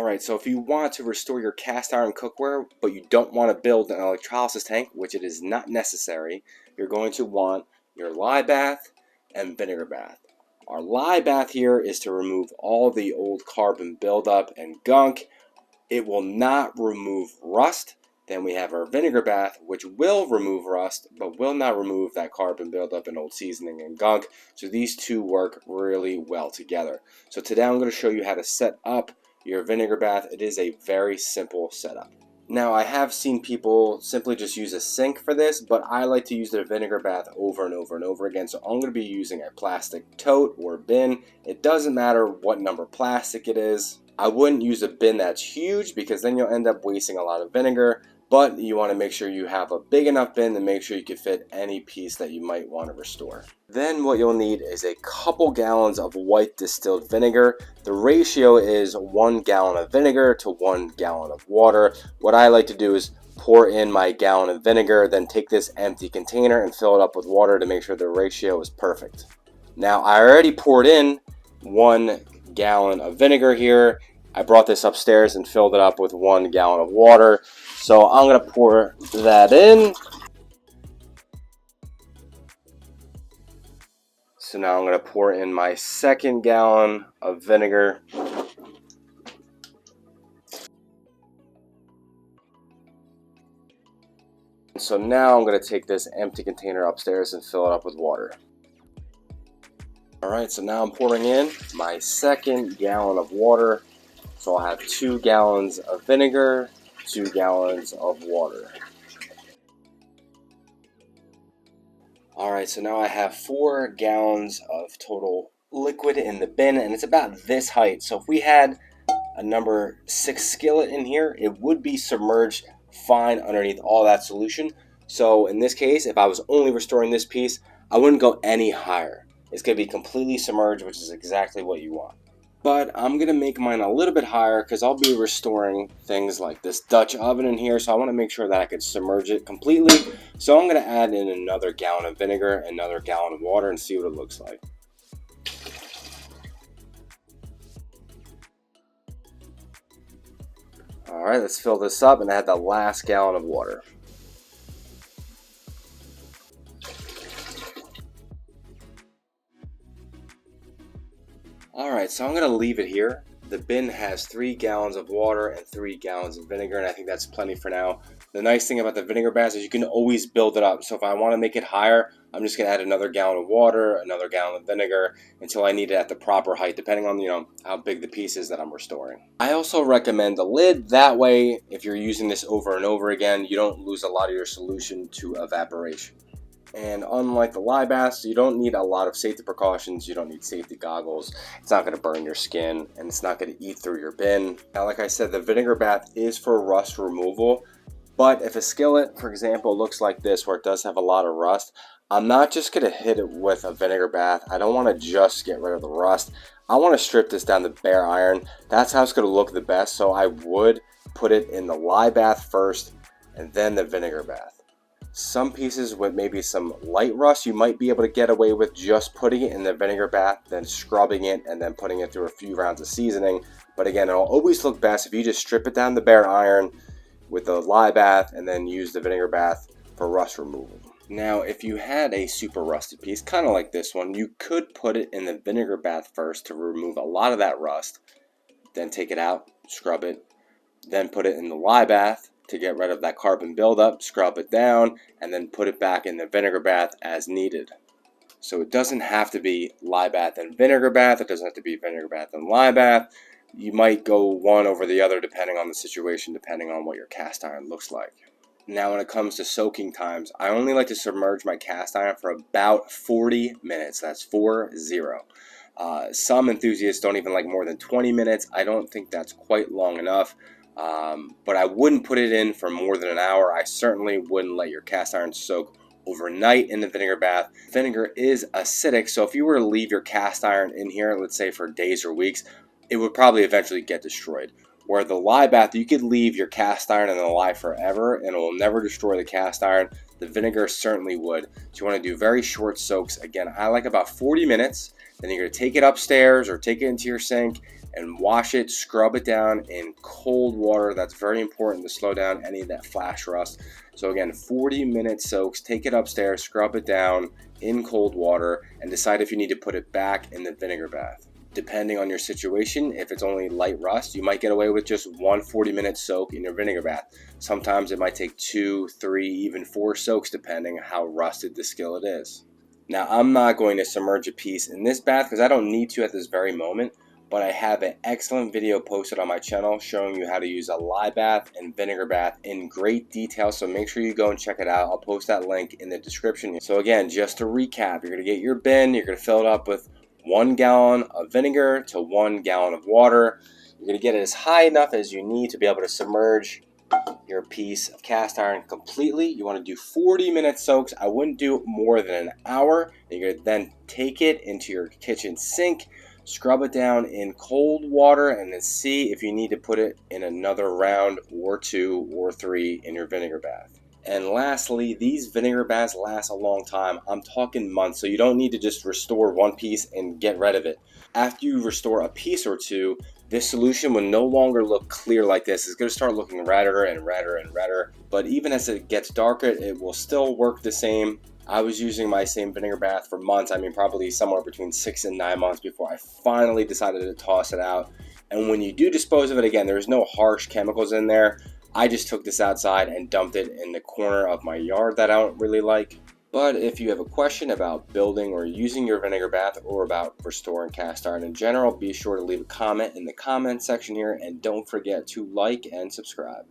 Alright, so if you want to restore your cast iron cookware, but you don't want to build an electrolysis tank, which it is not necessary, you're going to want your lye bath and vinegar bath. Our lye bath here is to remove all the old carbon buildup and gunk. It will not remove rust. Then we have our vinegar bath, which will remove rust, but will not remove that carbon buildup and old seasoning and gunk. So these two work really well together. So today I'm going to show you how to set up your vinegar bath. It is a very simple setup. Now, I have seen people simply just use a sink for this, but I like to use the vinegar bath over and over and over again. So I'm going to be using a plastic tote or bin. It doesn't matter what number plastic it is. I wouldn't use a bin that's huge because then you'll end up wasting a lot of vinegar. But you want to make sure you have a big enough bin to make sure you can fit any piece that you might want to restore. Then what you'll need is a couple gallons of white distilled vinegar. The ratio is 1 gallon of vinegar to 1 gallon of water. What I like to do is pour in my gallon of vinegar, then take this empty container and fill it up with water to make sure the ratio is perfect. Now, I already poured in 1 gallon of vinegar here. I brought this upstairs and filled it up with 1 gallon of water. So I'm going to pour that in. So now I'm going to pour in my 2nd gallon of vinegar. So now I'm going to take this empty container upstairs and fill it up with water. Alright, so now I'm pouring in my 2nd gallon of water. So I'll have 2 gallons of vinegar, 2 gallons of water. Alright, so now I have 4 gallons of total liquid in the bin, and it's about this height. So if we had a number 6 skillet in here, it would be submerged fine underneath all that solution. So in this case, if I was only restoring this piece, I wouldn't go any higher. It's going to be completely submerged, which is exactly what you want. But I'm going to make mine a little bit higher because I'll be restoring things like this Dutch oven in here. So I want to make sure that I could submerge it completely. So I'm going to add in another gallon of vinegar, another gallon of water, and see what it looks like. Alright, let's fill this up and add the last gallon of water. Alright, so I'm going to leave it here. The bin has 3 gallons of water and 3 gallons of vinegar, and I think that's plenty for now. The nice thing about the vinegar bath is you can always build it up. So if I want to make it higher, I'm just going to add another gallon of water, another gallon of vinegar, until I need it at the proper height, depending on, how big the piece is that I'm restoring. I also recommend a lid. That way, if you're using this over and over again, you don't lose a lot of your solution to evaporation. And unlike the lye baths, you don't need a lot of safety precautions. You don't need safety goggles. It's not going to burn your skin, and it's not going to eat through your bin. Now, like I said, the vinegar bath is for rust removal. But if a skillet, for example, looks like this, where it does have a lot of rust, I'm not just going to hit it with a vinegar bath. I don't want to just get rid of the rust. I want to strip this down to bare iron. That's how it's going to look the best. So I would put it in the lye bath first, and then the vinegar bath. Some pieces with maybe some light rust, you might be able to get away with just putting it in the vinegar bath, then scrubbing it, and then putting it through a few rounds of seasoning. But again, it'll always look best if you just strip it down to bare iron with the lye bath and then use the vinegar bath for rust removal. Now, if you had a super rusted piece, kind of like this one, you could put it in the vinegar bath first to remove a lot of that rust, then take it out, scrub it, then put it in the lye bath to get rid of that carbon buildup, scrub it down, and then put it back in the vinegar bath as needed. So it doesn't have to be lye bath and vinegar bath. It doesn't have to be vinegar bath and lye bath. You might go one over the other depending on the situation, depending on what your cast iron looks like. Now, when it comes to soaking times, I only like to submerge my cast iron for about 40 minutes. That's 40. Some enthusiasts don't even like more than 20 minutes. I don't think that's quite long enough. But I wouldn't put it in for more than an hour. I certainly wouldn't let your cast iron soak overnight in the vinegar bath. Vinegar is acidic, so if you were to leave your cast iron in here, let's say for days or weeks, it would probably eventually get destroyed. Where the lye bath, you could leave your cast iron in the lye forever and it will never destroy the cast iron. The vinegar certainly would. So you want to do very short soaks. Again, I like about 40 minutes. Then you're going to take it upstairs or take it into your sink and wash it, scrub it down in cold water. That's very important to slow down any of that flash rust. So again, 40-minute soaks, take it upstairs, scrub it down in cold water, and decide if you need to put it back in the vinegar bath. Depending on your situation, if it's only light rust, you might get away with just one 40-minute soak in your vinegar bath. Sometimes it might take 2, 3, even 4 soaks depending on how rusted the skillet is. Now, I'm not going to submerge a piece in this bath because I don't need to at this very moment, but I have an excellent video posted on my channel showing you how to use a lye bath and vinegar bath in great detail, so make sure you go and check it out. I'll post that link in the description. So again, just to recap, you're going to get your bin, you're going to fill it up with 1 gallon of vinegar to 1 gallon of water. You're going to get it as high enough as you need to be able to submerge your piece of cast iron completely. You want to do 40-minute soaks. I wouldn't do more than an hour. You're going to then take it into your kitchen sink, scrub it down in cold water, and then see if you need to put it in another round or 2 or 3 in your vinegar bath. And lastly, these vinegar baths last a long time. I'm talking months, so you don't need to just restore one piece and get rid of it. After you restore a piece or two, this solution will no longer look clear like this. It's going to start looking redder and redder and redder. But even as it gets darker, it will still work the same. I was using my same vinegar bath for months. I mean, probably somewhere between 6 and 9 months before I finally decided to toss it out. And when you do dispose of it, again, there's no harsh chemicals in there. I just took this outside and dumped it in the corner of my yard that I don't really like. But if you have a question about building or using your vinegar bath or about restoring cast iron in general, be sure to leave a comment in the comment section here, and don't forget to like and subscribe.